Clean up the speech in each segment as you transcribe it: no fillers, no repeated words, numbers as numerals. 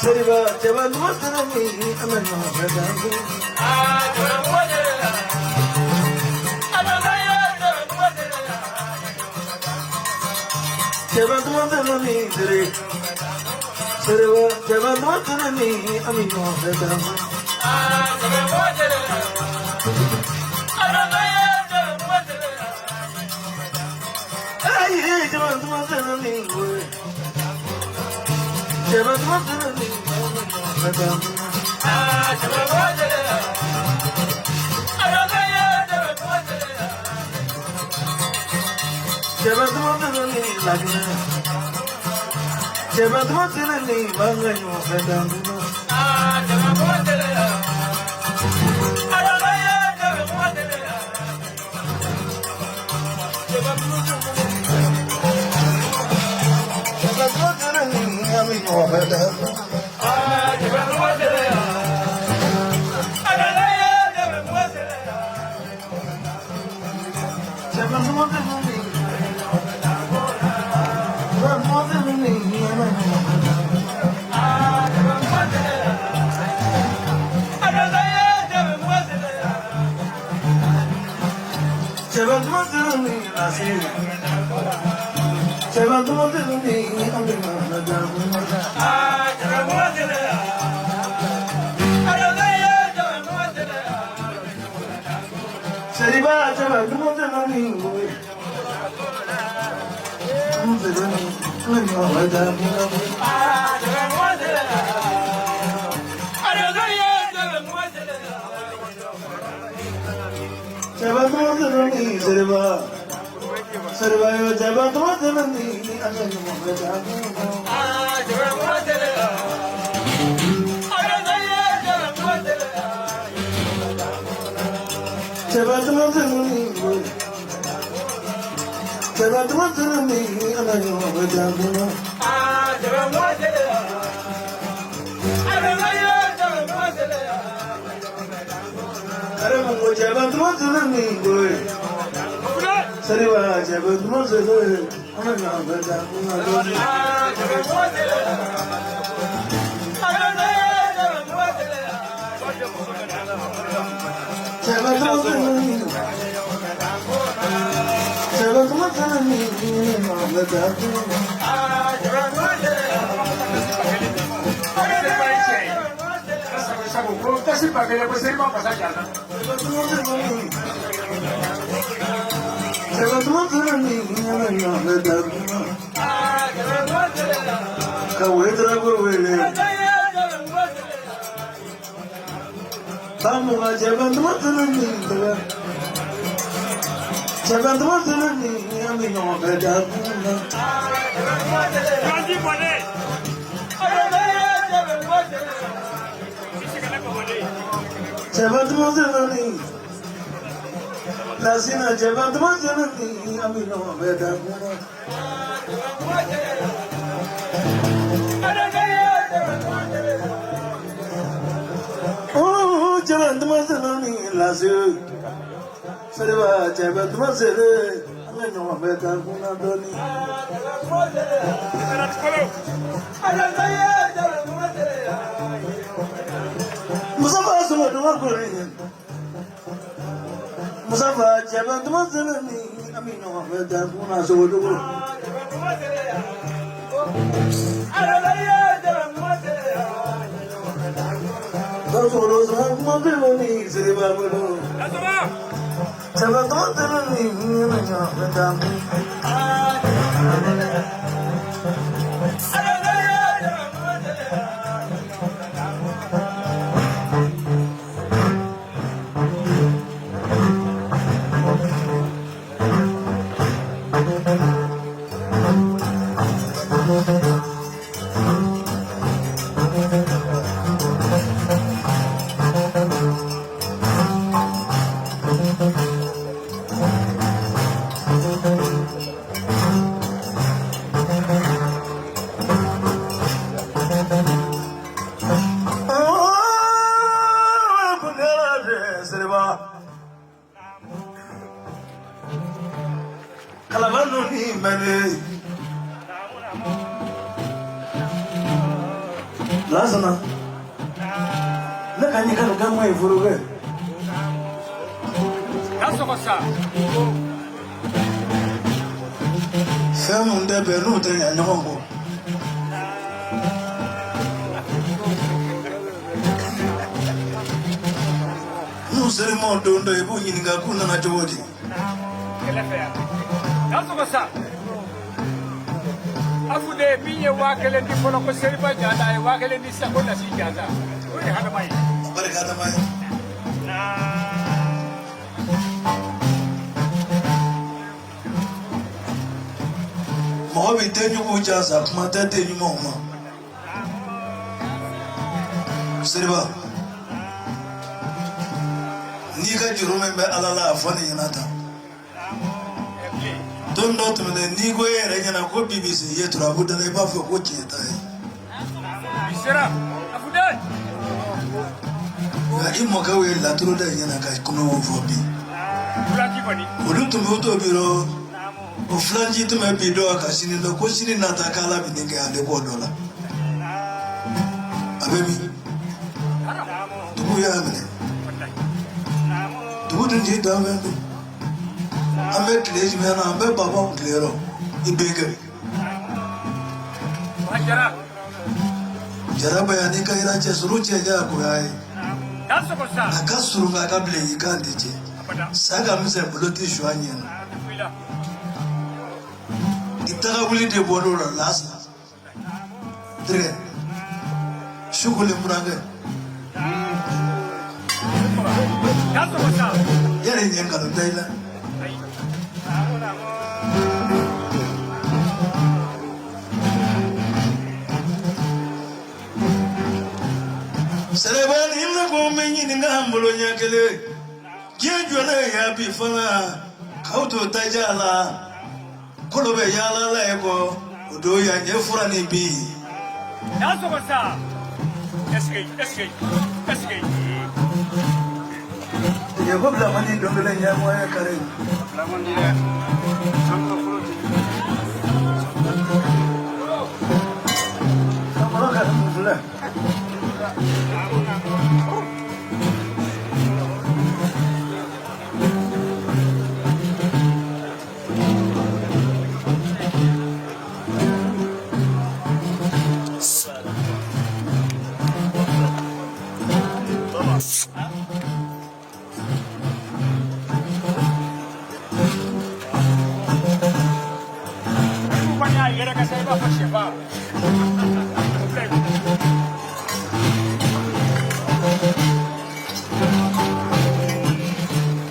Seriba, Javan, what's the name? I'm a Javan, what's the name? Seriba, Javan, what's the name? I'm Lazana. Look at you can come away for a way. That's what's up. Family de Benute and Hongo. No ceremony don't do a boon in Gakuna Najodi. That's what's up. Afude biye wakele ndi fono ko seriba jada e wakele ndi sakona si jada o e hada mai Barikada mai Mobi tenyu kujaza kuma tenyu mama Seriba Nika jurume be alala afani yanata Don't know to the Nigo and I could be busy yet to put the labor for what you die. Imokawe Latruda Yanaka Kuno for me. Would to go to Biro of Flangi to my Bido Casino, the question in Natakala Vinegar and the $1. A baby. Do you have it? Wouldn't you down? I met this man, I met Baba Clero, in bakery. Jarabayanika Iraches Rucha Yakuai. That's what's up. A Castrunga Gable, you can't teach. Sagam is a politician. Itawili de Borora last. Three. Shukulim Braga. That's what's up. You're in Yanka. Serebani na gomenyi ni ngambulo nyakele Jejwana ya bifana Kauto tajala Kolobe yala lego Udo ya nyefura ni bi That's what's up. Escape. Yagobla mani dongole nyamwa ya kare Kamara mufula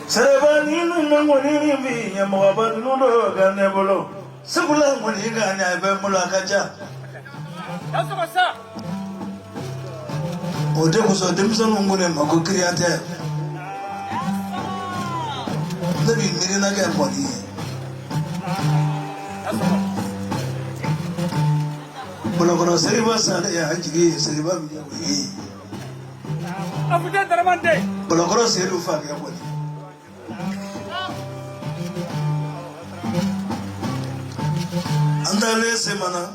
Serebani nungoni mi nyamwa nuno ganebolo Sebula ngoni ganya be mulakaja That's what's up. Ode kuso demso ngone mako kriate Nabi mirina ga boni Bolo seriba sale ya hajigi seriba mi yawi Afude daramande Bolo selu fa ga boni Andale semana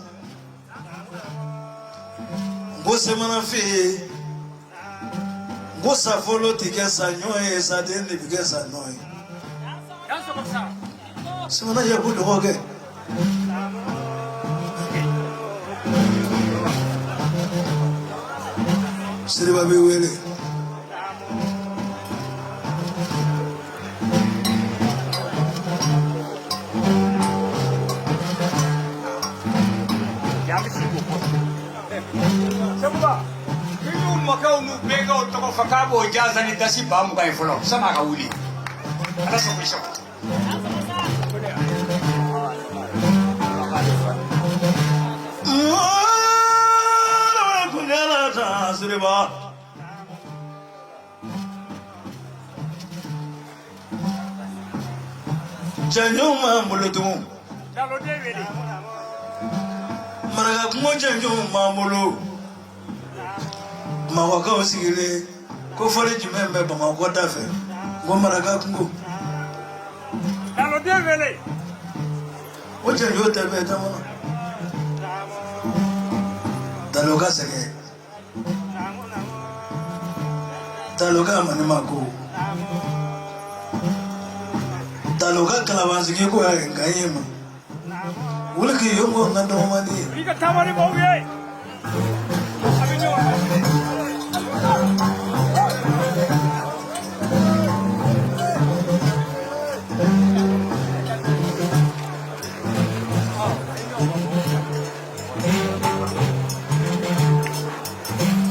Go semana fi Go sa follow tigesa nyoe sa den de bigesa noy That's what's up. Semana ya budo hoge Seriba be wele Sabuba, kinu makau nu bega utoko fakabo jaza ni tasi bamu kai follow. Sama ka uli. Ada solution. Kunela ta Seriba Janyuma mulutumu Dalo David. Maraga kumo janyuma mulu Mawaka osigile ko fori jimembe Bamako dafe Go maraga kungo Dalo David. O janyo tabe tamana Dalo ka sege Taloka manimako. Taloka kalawanziki ko ngayema. Ulaki yongo ngandomani. Rika tamani boye.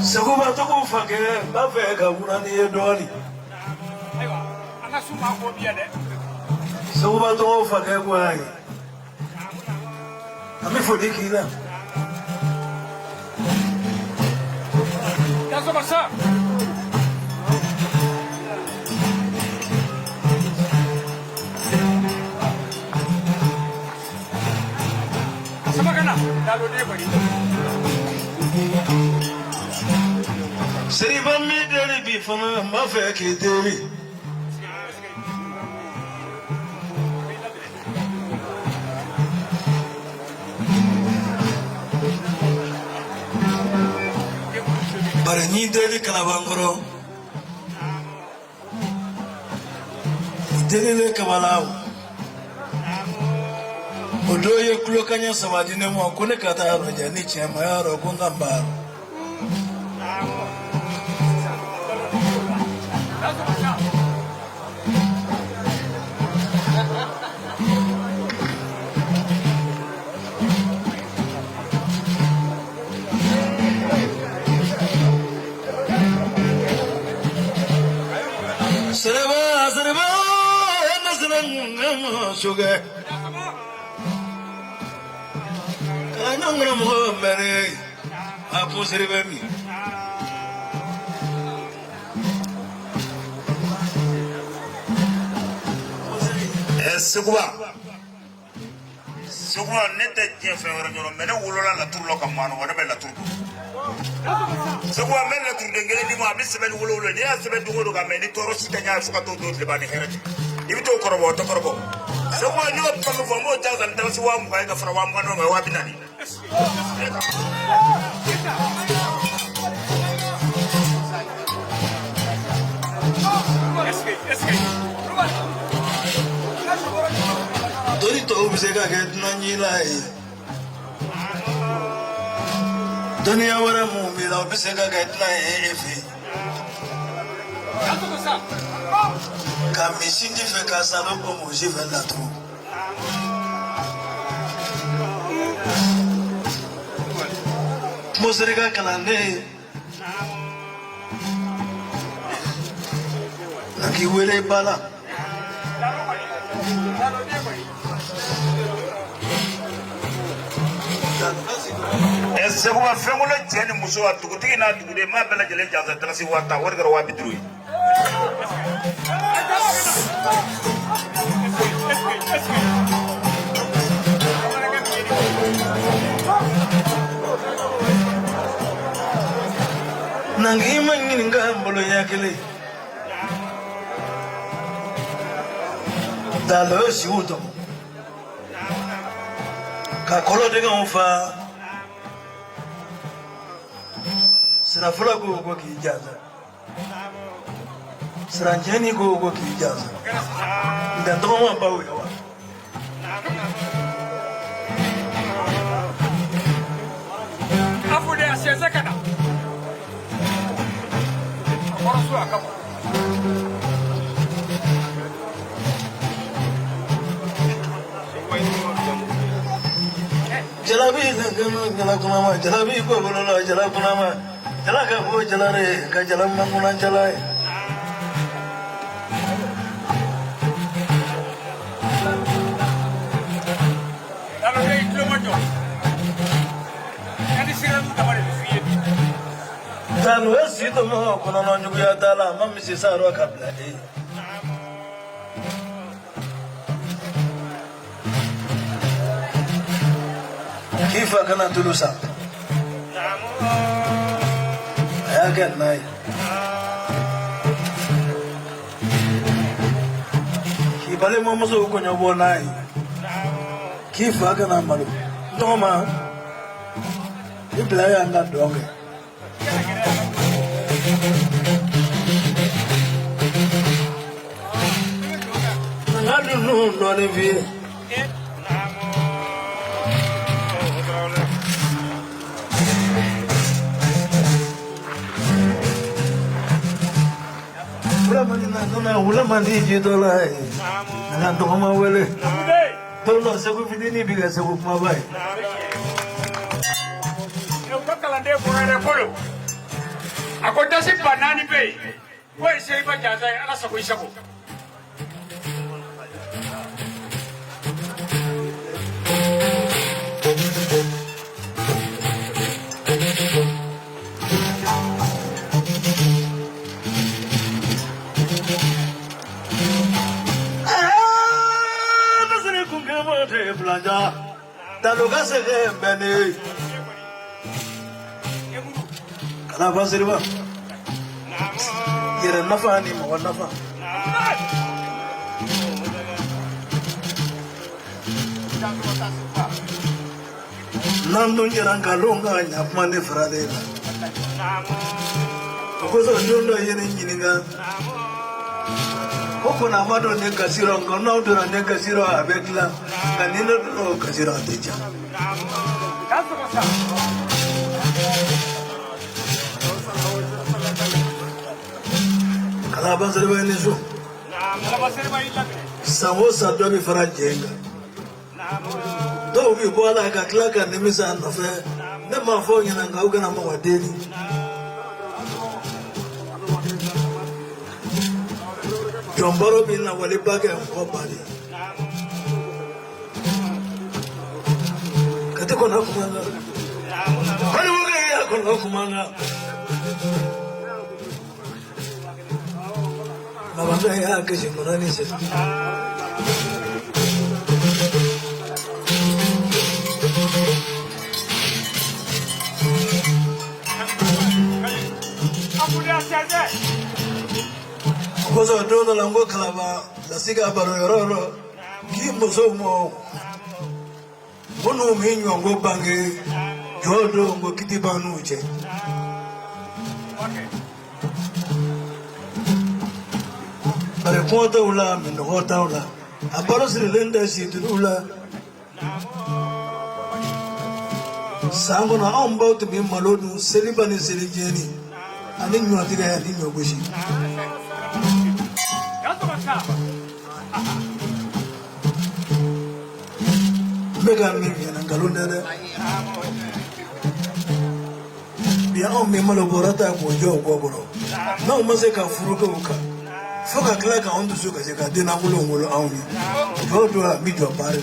Seguba toko fakere bafeka burani edoli. Aiwa, anasuma ko biya de. Seguba toko fakere kwa ai. Ami fodikila. Yaso basa. Sama kana, dalo de bari. Seriba mi deli bi fana mafeki deli. Barani deli kalabangoro. Deli le kabalao. Odoye kulokanya sawadine mo kone kata yaro jani chema yaro kungambaro. Sereba, nasaran sugar. Kanang mo mere, apo sereba mi. Seguba nete jefe wara joro mena wulola la turlo kamano wada bella turdo Seguba mena turde ngere ni mo abisse ben wulolo ni asbe du ngodo kameni toro sitanya fuka to do lebani herati ibito korobo to korobo Seguba ni o pamu fo mo jaza ndan si wa mu ga fara wa mu no wa binani Dori to ubiseka ke tunanyilai. Dunia wara mu mila ubiseka ke tunai efi. Kami sindi fe kasalo ko mo jive la tro. Mo serika kalande. Naki wele bala. Seguba fengulo jeni muso wa dugutigi na dugude ma bela jele jaza tarasi wata wori garo wa bidru Nangi mangin ngambolo yakele. Dalo siuto. Ka kolo de nfa. Sira fula go ki jaza. Sira njeni go ki jaza. Ndan to mo bawo yawa. Afu de asieze kana. Akoro su akamo. Jalabi jalakuna jalabi ko bolola jalakuna ma jalaka bo jalare ka jalam manguna jalai Dalo de itlo majo. Kani sira du tamare fiye. Dalo sito mo kono no nyugo ya dala mammi si saro kabla e kifa kana tulusa ya get nai kibale mo muso ko nyobo nai kifa kana malu ndoma ibla ya nga donge Nadu no ne vie. Ula mandi jidola. Na ndo kama wele. Tono sabu fidini biga sabu mabai. Eu kakalande kurere kolo. Akonda si banani be. Wai sai ba jaza ala sabu isabu. Blanja, taluga sege mbene. Kana basiriba. Yere nafa ni mo nafa. Nando njera ngalonga nyapmane frade. Kozo nyondo yene nyininga. Koko na mado ne kasiro ngona udura ne kasiro abekla kanino no kasiro ateja kala basere ba nisu sawo sadwa bi farajenga do bi bola ka klaka ne misa no fe ne ma fo nyina ngauga na mawadeni Jomboro bina wale bage mkobali. Kati kona kumanga. Kani mwage ya kona kumanga. Mabanga ya keshi murani se. Kozo dono lango kalaba la siga baro yororo ki musomo bono minyo ngo bange jodo ngo kitibanu je bare konta ula min hota ula abaro sirlenda sidula sango na ambo to bi malodu selibani selijeni ani nyoti ga ani nyogoshi Mega million galunda Bia on me malo borata ko jo gogoro na o mase ka furuko ka foka kla ka ondu suka se ka dina ngulo ngulo awni jo do a mi jo pare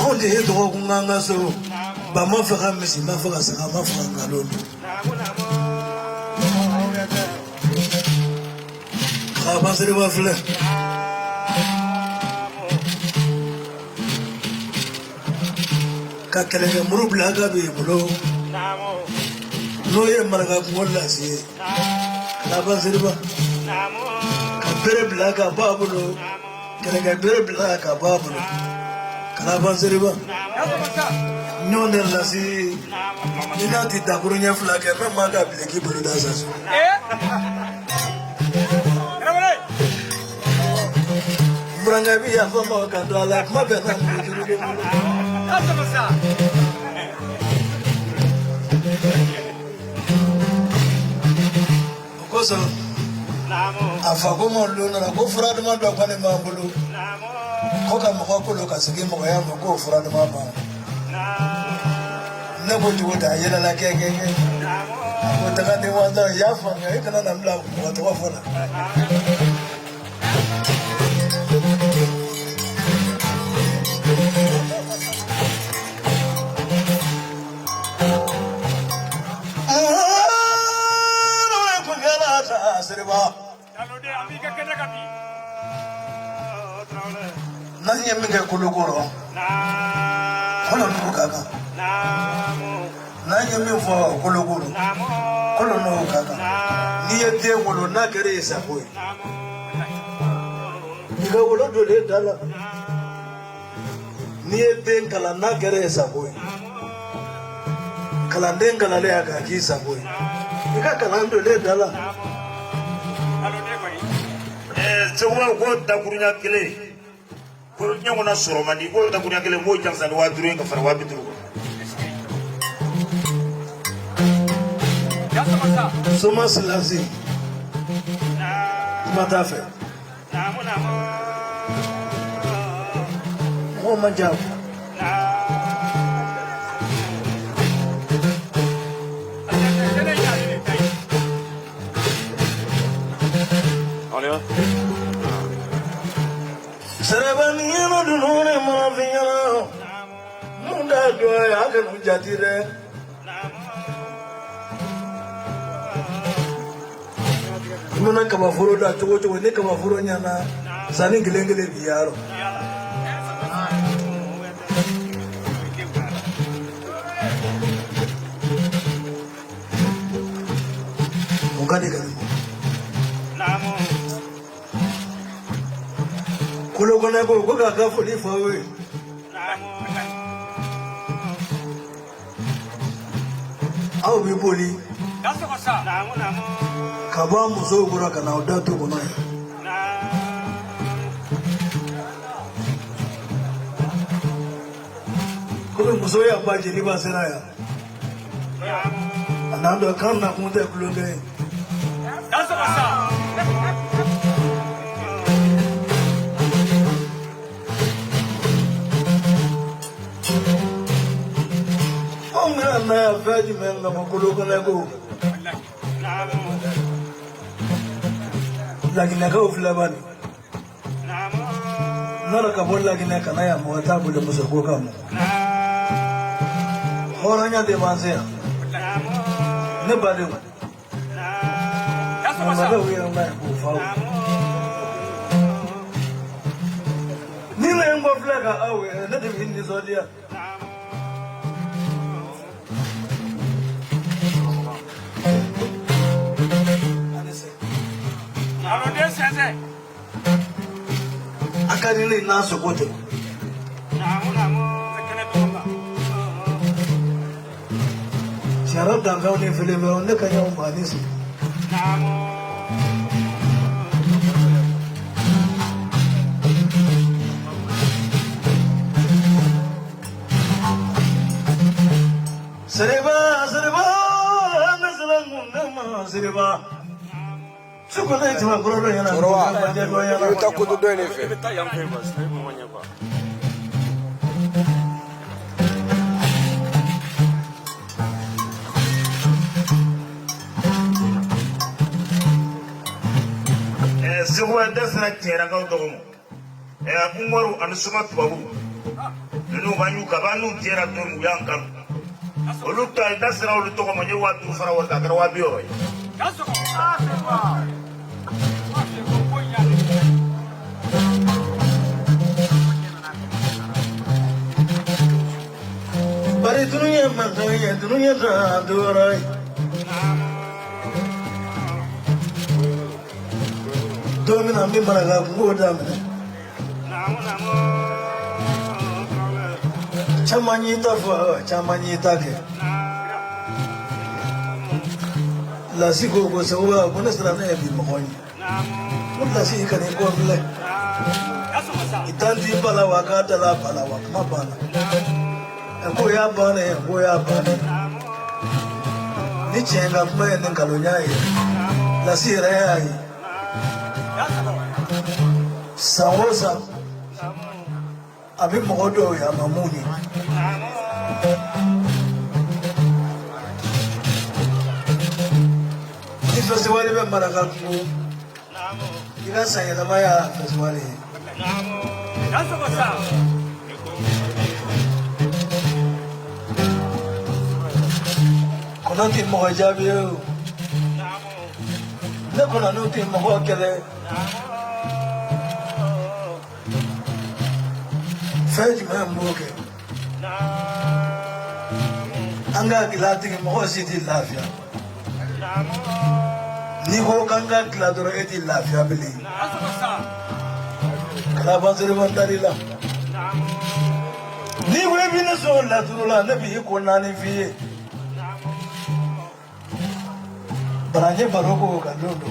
on de do nganga so ba ma fera mesi ma fera sa ma fera ngalondo Basiri wafle kakele muru blaga be bulo no ye marga kulla si la basiri ba kabere blaga babulo kele kabere blaga babulo kala basiri ba no ne la si ina ti daburu nya flaga me maga bleki bulo da sasu Branga via fama quando alla ma bena Cosa afa como luna na ko furado ma do kwani mambulu ko ka mo ko lo ka sigi mo ya mo ko furado ma ba na ko ju da yela la ke ko ta ka de wanda ya fa ya kana na mla ko to fona Nani yemenge kulukoro kono nukaga nani yemefo kulukoro kono nukaga ni yete ngolo na kere saboy diga wolo dole dala ni yete kala na kere saboy kalanden kalale ya ka ki sabo ika kalando le dala Sewa ko dakurunya kele ko nyangona soro mandi ko dakurunya kele mo jansan wa duru nga fara wa biduru soma silasi matafe o majab Sarabani no dunone mafiyano munda doya akanu jatire muna kama furo da chogo ne kama furo nyana sani gilengele biyaro mukadi kali kulo kona ko ga fuli fawe au bi boli kaba muso gura kana odato kono ko muso ya baje ni ba seraya anando kana kunde kulonde na faji menga makulu kana go lakini ka ufla bani nara ka bolla lakini kana ya mota bule musoko kama horanya de manzea ne bade mama we na ko fawo ni le ngo flaga awe ne de hindi zodia akari na sokote sharab da gaune fili mai wanda kan yawon ba nisi sariba nasarar munama sariba Sukulah itu mah kurang yana. Kita kudu dua ni. Sebuah dasar cerita kau tahu. Umaru anu sumat bahu. Lalu banyu kabanu cerita tu yang kam. Olu tak dasar olu tu kamu jawab tu farawal tak kerawabi orang. Bari dunia makanya dunia radurai. Domin ambil mereka muda mana. Camanyi take. Lasi go sewa mana selana ebi makoni. Mula si ikan ekor bela. Itan di palawa kata la palawa mabana. Goya bane. Ni chenga pme ni kalonyai. Lasi rayai. Sawosa. Abi mogodo ya mamuni. Ni festival be marakaku. Ika saya namanya festival ini. Nanti mau jawab yo, nak kena nanti mau kele, faj memang ke, angga kilati mau siti lafia, ni ho angga kiladoro eti lafia beli, kalau pasir bandari lah, ni gue bina soal lah tu lah, nabi ikut nani fiye. baranye baroko kandondo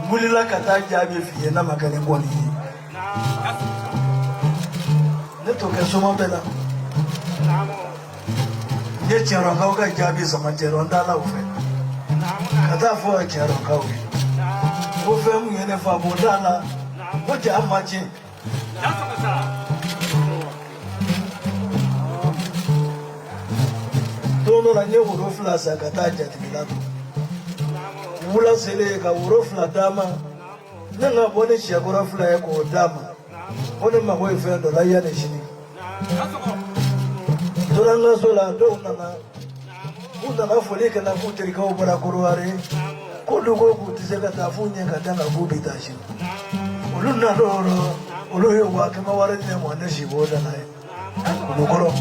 mulila kata jabi fiye na makane boni ne to ke soma bela ye chero ka jabi sama chero ndala ufe kata fo chero ka ufe o fe mu yene fa bodala o ja machi tono na nye wuro fula sakata jatimilatu wula sele ka wuro fula dama nanga boni shagora fula ya ko dama boni mago ife do la ya ne shini toranga sola do nana fole kana kuteri ka obara kurware ko dugo kutiseka tafunye katanga bubi tashi ulunna doro uluyo wa kama wale ne mwana shiboda naye ulukoro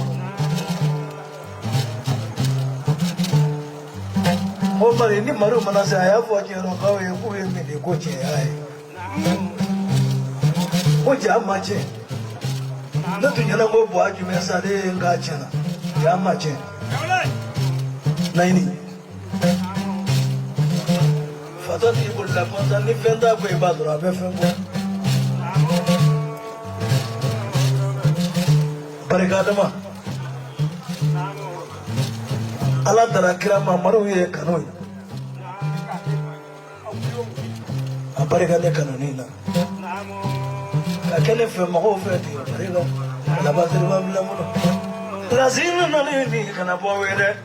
Omari ni maru manase ayafu akero kawe kuwe mene koche yae. Oja mache. Natu nyana go bwaju mesade ngachana. Ya mache. Naini. Fatati bulla ponta ni fenda ko ibadura be fengo. Barikadama. Allah tara kira mamaru ye kanoi apareka kanoni na kakene fe mago fe ti apareka la bazir babla muno lazina na ni kana bowere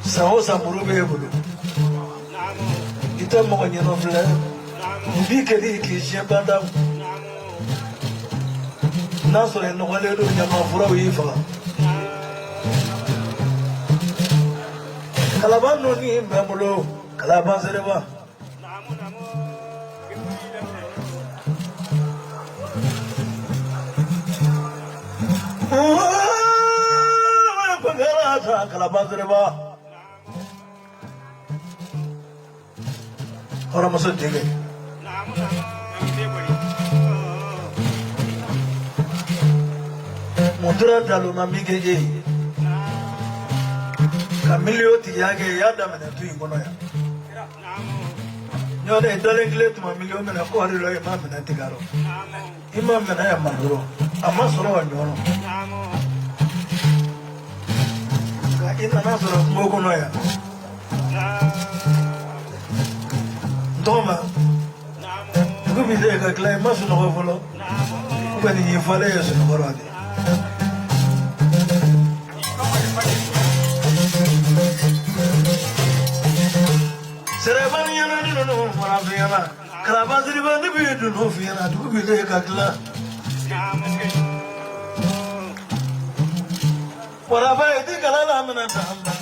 sawo samuru be bulu ita mo nyano fle bi kedi ki shebanda nasore no wale do nyama fura wifa kalaban no ni memolo kalaban sereba pagara kalaban sereba ora maso dige Mudra dalu mamige kamilio ti yage yada mena tu ingono ya nyode dalengle tu mamilio mena ko ari lo imam mena tigaro imam mena ya manduro amma soro wa nyono ka ina na soro mogono ya toma ngubi de ka klai masu no volo ko ni yefale yesu no gorade Serabani yana ni no marafiyana karabaziri bandi bidu no fiyana tu bide kakla wala ba idi kala la mena tamba